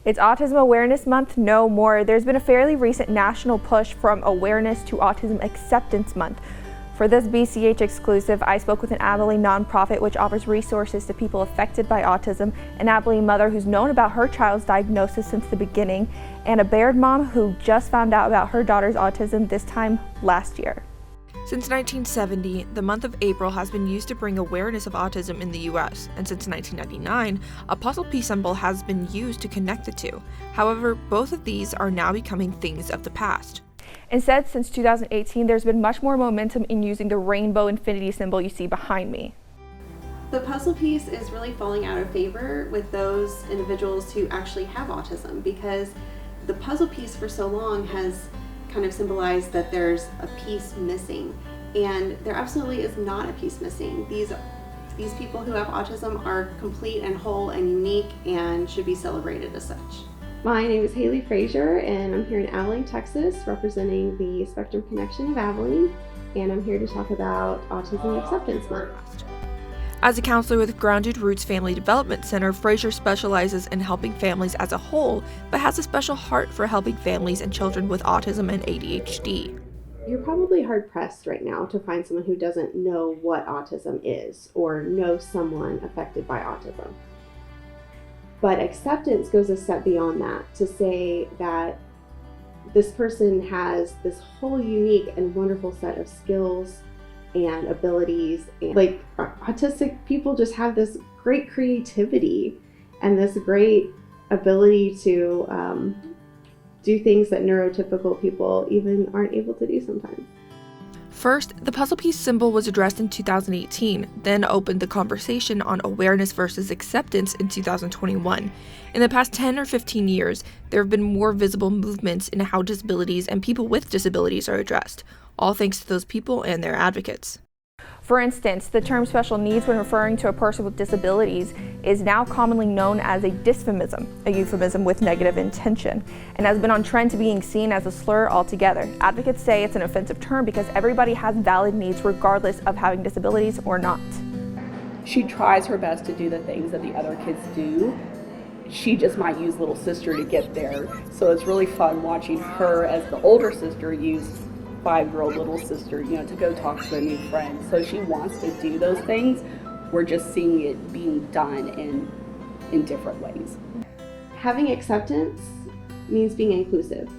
It's Autism Awareness Month, no more. There's been a fairly recent national push from awareness to Autism Acceptance Month. For this BCH exclusive, I spoke with an ABILENE nonprofit which offers resources to people affected by autism, an ABILENE mother who's known about her child's diagnosis since the beginning, and a Baird mom who just found out about her daughter's autism this time last year. Since 1970, the month of April has been used to bring awareness of autism in the U.S., and since 1999, a puzzle piece symbol has been used to connect the two. However, both of these are now becoming things of the past. Instead, since 2018, there's been much more momentum in using the rainbow infinity symbol you see behind me. The puzzle piece is really falling out of favor with those individuals who actually have autism, because the puzzle piece for so long has kind of symbolized that there's a piece missing, and there absolutely is not a piece missing. These people who have autism are complete and whole and unique and should be celebrated as such. My name is Haley Frazier, and I'm here in Abilene, Texas, representing the Spectrum Connection of Abilene, and I'm here to talk about Autism Acceptance Month. As a counselor with Grounded Roots Family Development Center, Frazier specializes in helping families as a whole, but has a special heart for helping families and children with autism and ADHD. You're probably hard-pressed right now to find someone who doesn't know what autism is or know someone affected by autism. But acceptance goes a step beyond that, to say that this person has this whole unique and wonderful set of skills and abilities. And like, autistic people just have this great creativity and this great ability to do things that neurotypical people even aren't able to do sometimes. First, the puzzle piece symbol was addressed in 2018, then opened the conversation on awareness versus acceptance in 2021. In the past 10 or 15 years, there have been more visible movements in how disabilities and people with disabilities are addressed, all thanks to those people and their advocates. For instance, the term special needs when referring to a person with disabilities is now commonly known as a dysphemism, a euphemism with negative intention, and has been on trend to being seen as a slur altogether. Advocates say it's an offensive term because everybody has valid needs regardless of having disabilities or not. She tries her best to do the things that the other kids do. She just might use little sister to get there. So it's really fun watching her as the older sister use 5-year-old little sister, to go talk to a new friend. So she wants to do those things. We're just seeing it being done in different ways. Having acceptance means being inclusive.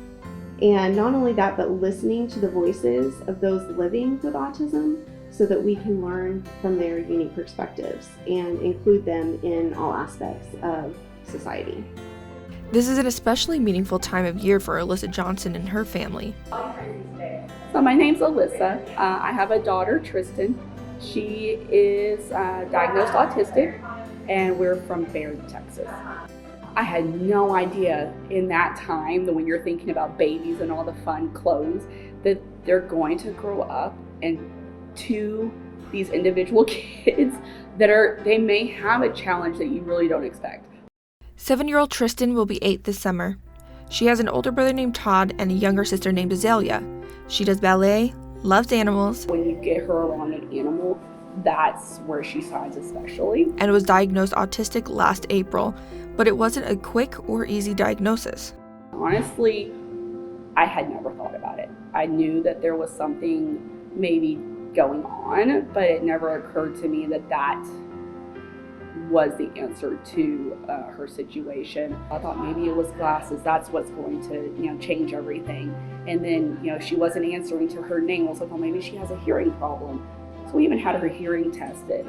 And not only that, but listening to the voices of those living with autism so that we can learn from their unique perspectives and include them in all aspects of society. This is an especially meaningful time of year for Alyssa Johnson and her family. So my name's Alyssa. I have a daughter, Tristan. She is diagnosed autistic, and we're from Baird, Texas. I had no idea in that time that when you're thinking about babies and all the fun clothes, that they're going to grow up into these individual kids they may have a challenge that you really don't expect. 7-year-old Tristan will be 8 this summer. She has an older brother named Todd and a younger sister named Azalea. She does ballet, loves animals. When you get her around an animal, that's where she shines especially. And was diagnosed autistic last April, but it wasn't a quick or easy diagnosis. Honestly, I had never thought about it. I knew that there was something maybe going on, but it never occurred to me that was the answer to her situation. I thought maybe it was glasses. That's what's going to, change everything. And then, she wasn't answering to her name. I was like, well, maybe she has a hearing problem. So we even had her hearing tested,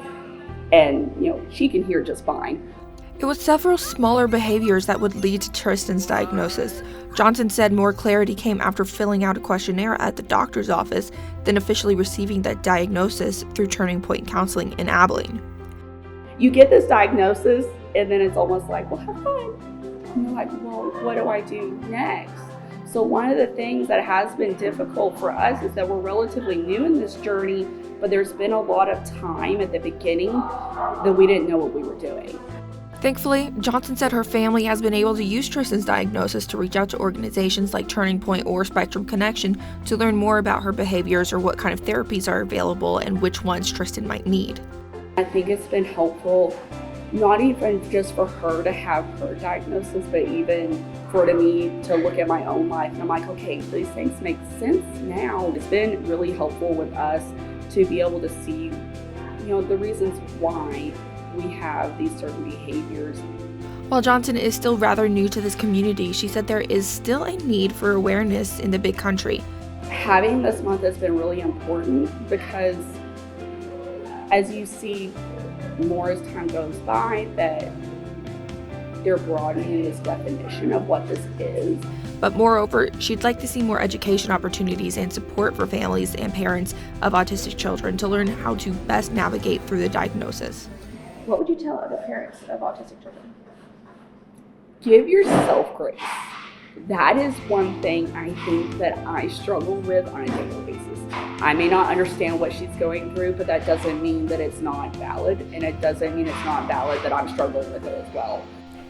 and she can hear just fine. It was several smaller behaviors that would lead to Tristan's diagnosis. Johnson said more clarity came after filling out a questionnaire at the doctor's office than officially receiving that diagnosis through Turning Point Counseling in Abilene. You get this diagnosis, and then it's almost like, well, have fun. And you're like, well, what do I do next? So one of the things that has been difficult for us is that we're relatively new in this journey, but there's been a lot of time at the beginning that we didn't know what we were doing. Thankfully, Johnson said her family has been able to use Tristan's diagnosis to reach out to organizations like Turning Point or Spectrum Connection to learn more about her behaviors or what kind of therapies are available and which ones Tristan might need. I think it's been helpful not even just for her to have her diagnosis, but even for me to look at my own life. And I'm like, okay, these things make sense now. It's been really helpful with us to be able to see, the reasons why we have these certain behaviors. While Johnson is still rather new to this community, she said there is still a need for awareness in the big country. Having this month has been really important because as you see more as time goes by, that they're broadening this definition of what this is. But moreover, she'd like to see more education opportunities and support for families and parents of autistic children to learn how to best navigate through the diagnosis. What would you tell other parents of autistic children? Give yourself grace. That is one thing I think that I struggle with on a daily basis. I may not understand what she's going through, but that doesn't mean that it's not valid, and it doesn't mean it's not valid that I'm struggling with it as well.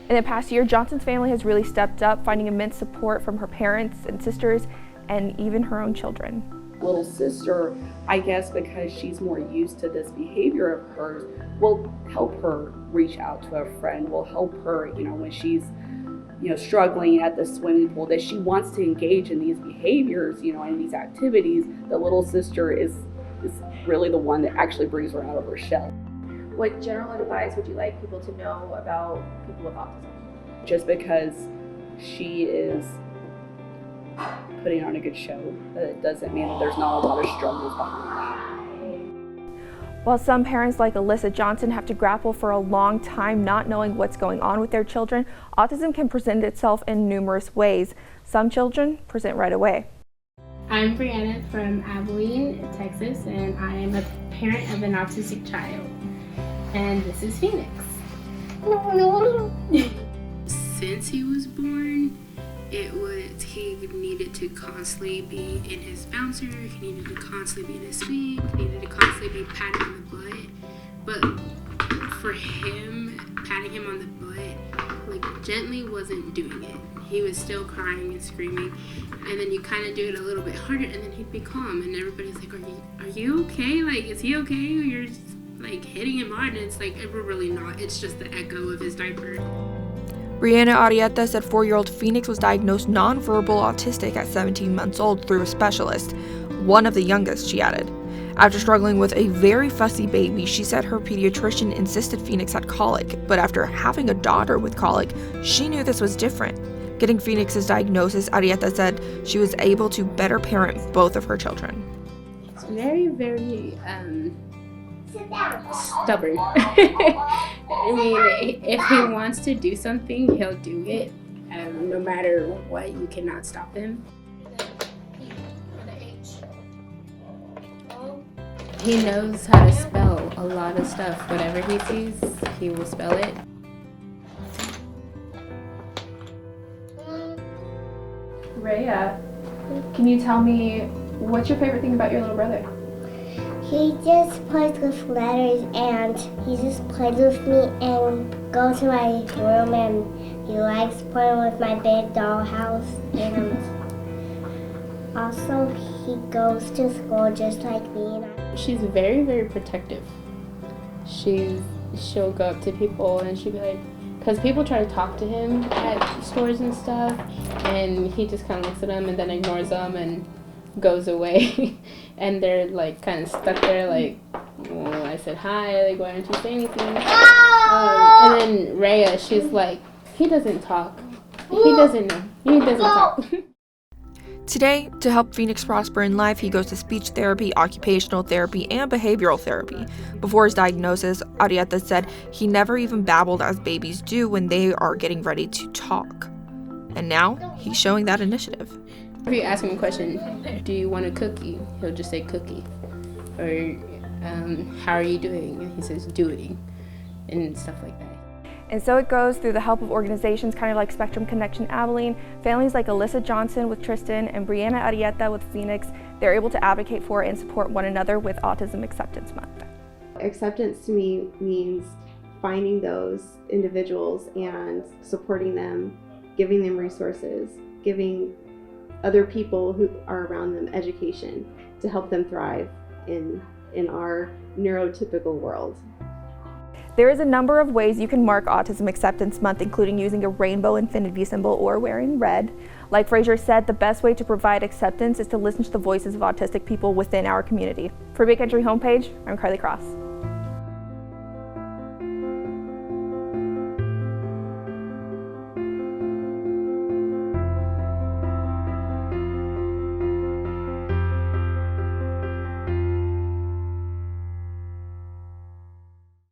In the past year, Johnson's family has really stepped up, finding immense support from her parents and sisters and even her own children. Little sister, I guess because she's more used to this behavior of hers, will help her reach out to a friend, will help her, when she's struggling at the swimming pool, that she wants to engage in these behaviors, in these activities. The little sister is really the one that actually brings her out of her shell. What general advice would you like people to know about people with autism? Just because she is putting on a good show, it doesn't mean that there's not a lot of struggles behind that. While some parents like Alyssa Johnson have to grapple for a long time not knowing what's going on with their children, autism can present itself in numerous ways. Some children present right away. I'm Brianna from Abilene, Texas, and I am a parent of an autistic child. And this is Phoenix. Since he was born, he needed to constantly be in his bouncer, he needed to constantly be in his swing, he needed to constantly be patted on the butt. But for him, patting him on the butt, gently wasn't doing it. He was still crying and screaming, and then you kind of do it a little bit harder, and then he'd be calm, and everybody's like, are you okay? Is he okay? You're just, hitting him hard, and it's we're really not. It's just the echo of his diaper. Brianna Arietta said 4-year-old Phoenix was diagnosed nonverbal autistic at 17 months old through a specialist, one of the youngest, she added. After struggling with a very fussy baby, she said her pediatrician insisted Phoenix had colic, but after having a daughter with colic, she knew this was different. Getting Phoenix's diagnosis, Arietta said she was able to better parent both of her children. It's very, very stubborn. I mean, if he wants to do something, he'll do it. No matter what, you cannot stop him. He knows how to spell a lot of stuff. Whatever he sees, he will spell it. Rhea, can you tell me what's your favorite thing about your little brother? He just plays with letters, and he just plays with me and goes to my room, and he likes playing with my big doll house, and also he goes to school just like me. She's very, very protective. She'll go up to people and she'll be like, because people try to talk to him at stores and stuff, and he just kind of looks at them and then ignores them and goes away. And they're kind of stuck there well, I said hi, why don't you say anything? And then Rhea, she's like, he doesn't talk. He doesn't know. He doesn't talk. Today, to help Phoenix prosper in life, he goes to speech therapy, occupational therapy, and behavioral therapy. Before his diagnosis, Arietta said he never even babbled as babies do when they are getting ready to talk. And now, he's showing that initiative. If you ask him a question, do you want a cookie? He'll just say cookie. Or how are you doing? And he says doing, and stuff like that. And so it goes through the help of organizations kind of like Spectrum Connection Abilene, families like Alyssa Johnson with Tristan and Brianna Arietta with Phoenix. They're able to advocate for and support one another with Autism Acceptance Month. Acceptance to me means finding those individuals and supporting them, giving them resources, giving other people who are around them education to help them thrive in our neurotypical world. There is a number of ways you can mark Autism Acceptance Month, including using a rainbow infinity symbol or wearing red. Like Fraser said, the best way to provide acceptance is to listen to the voices of autistic people within our community. For Big Country Homepage, I'm Carly Cross.